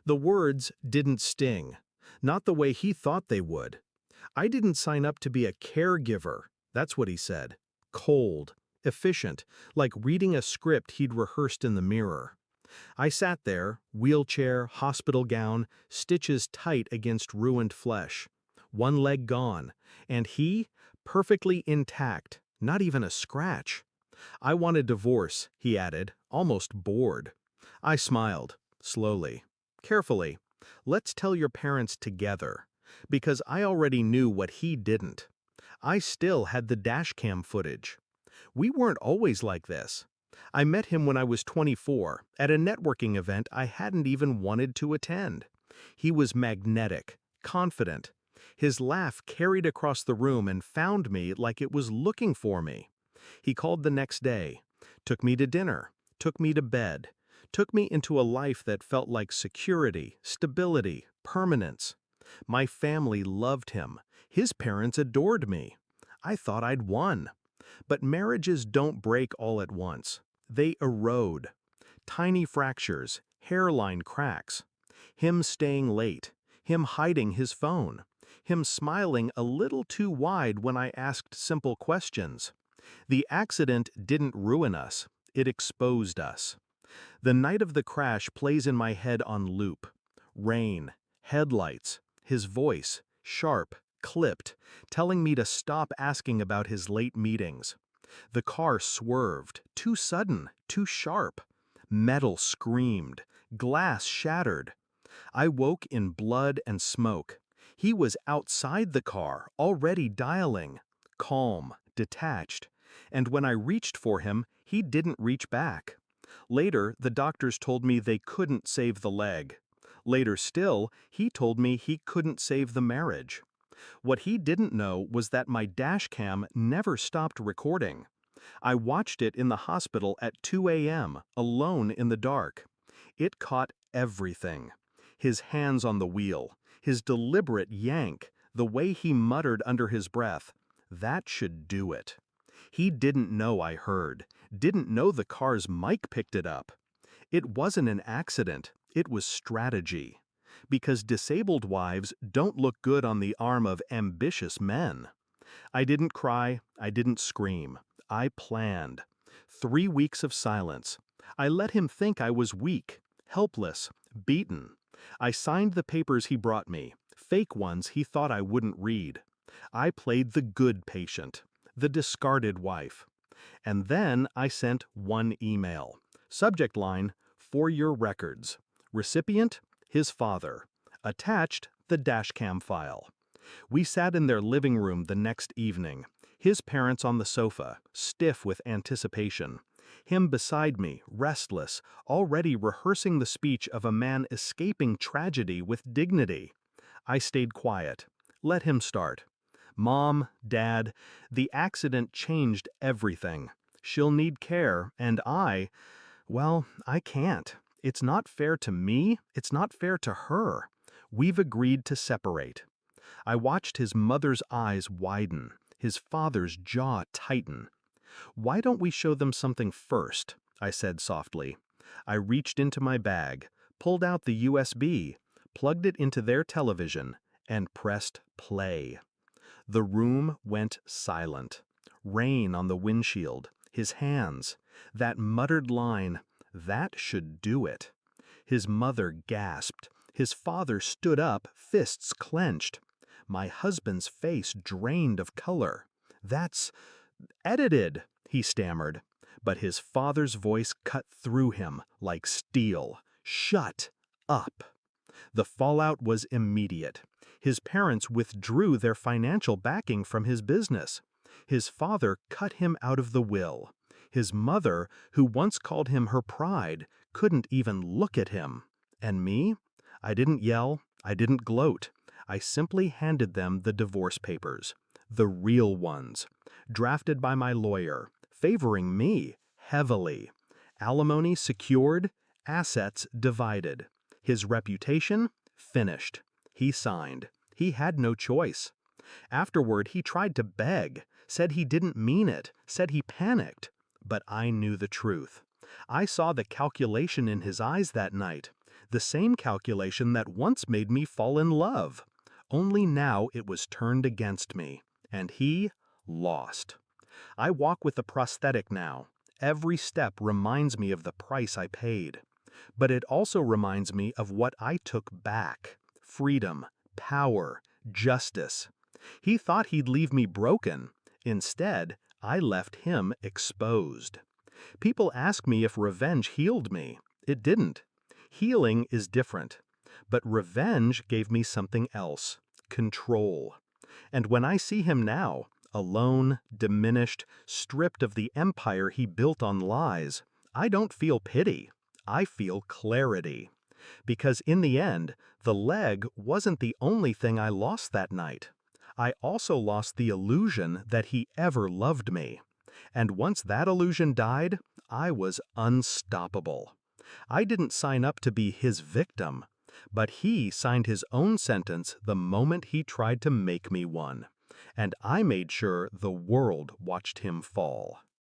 The words didn't sting, not the way he thought they would. I didn't sign up to be a caregiver, that's what he said. Cold, efficient, like reading a script he'd rehearsed in the mirror. I sat there, wheelchair, hospital gown, stitches tight against ruined flesh. One leg gone, and he, perfectly intact, not even a scratch. I want a divorce, he added, almost bored. I smiled, slowly, carefully. Let's tell your parents together. Because I already knew what he didn't. I still had the dashcam footage. We weren't always like this. I met him when I was 24, at a networking event I hadn't even wanted to attend. He was magnetic, confident. His laugh carried across the room and found me like it was looking for me. He called the next day, took me to dinner, took me to bed, took me into a life that felt like security, stability, permanence. My family loved him. His parents adored me. I thought I'd won. But marriages don't break all at once. They erode. Tiny fractures, hairline cracks. Him staying late, him hiding his phone, him smiling a little too wide when I asked simple questions. The accident didn't ruin us, it exposed us. The night of the crash plays in my head on loop. Rain, headlights, his voice, sharp, clipped, telling me to stop asking about his late meetings. The car swerved, too sudden, too sharp. Metal screamed, glass shattered. I woke in blood and smoke. He was outside the car, already dialing. Calm, detached. And when I reached for him, he didn't reach back. Later, the doctors told me they couldn't save the leg. Later still, he told me he couldn't save the marriage. What he didn't know was that my dashcam never stopped recording. I watched it in the hospital at 2 a.m., alone in the dark. It caught everything. His hands on the wheel, his deliberate yank, the way he muttered under his breath. That should do it. He didn't know I heard, didn't know the car's mic picked it up. It wasn't an accident, it was strategy. Because disabled wives don't look good on the arm of ambitious men. I didn't cry, I didn't scream. I planned. 3 weeks of silence. I let him think I was weak, helpless, beaten. I signed the papers he brought me, fake ones he thought I wouldn't read. I played the good patient, the discarded wife. And then I sent one email. Subject line, "For your records." Recipient, his father. Attached, the dashcam file. We sat in their living room the next evening. His parents on the sofa, stiff with anticipation. Him beside me, restless, already rehearsing the speech of a man escaping tragedy with dignity. I stayed quiet. Let him start. Mom, Dad, the accident changed everything. She'll need care, and well, I can't. It's not fair to me, it's not fair to her. We've agreed to separate. I watched his mother's eyes widen, his father's jaw tighten. Why don't we show them something first? I said softly. I reached into my bag, pulled out the USB, plugged it into their television, and pressed play. The room went silent. Rain on the windshield, his hands, that muttered line, "That should do it." His mother gasped. His father stood up, fists clenched. My husband's face drained of color. "That's edited," he stammered. But his father's voice cut through him like steel. "Shut up." The fallout was immediate. His parents withdrew their financial backing from his business. His father cut him out of the will. His mother, who once called him her pride, couldn't even look at him. And me? I didn't yell, I didn't gloat. I simply handed them the divorce papers. The real ones. Drafted by my lawyer, favoring me heavily. Alimony secured, assets divided. His reputation finished. He signed. He had no choice. Afterward, he tried to beg, said he didn't mean it, said he panicked. But I knew the truth. I saw the calculation in his eyes that night. The same calculation that once made me fall in love. Only now it was turned against me, and he lost. I walk with a prosthetic now. Every step reminds me of the price I paid. But it also reminds me of what I took back: freedom, power, justice. He thought he'd leave me broken. Instead, I left him exposed. People ask me if revenge healed me. It didn't. Healing is different. But revenge gave me something else: control. And when I see him now, alone, diminished, stripped of the empire he built on lies, I don't feel pity. I feel clarity. Because in the end, the leg wasn't the only thing I lost that night. I also lost the illusion that he ever loved me. And once that illusion died, I was unstoppable. I didn't sign up to be his victim, but he signed his own sentence the moment he tried to make me one. And I made sure the world watched him fall.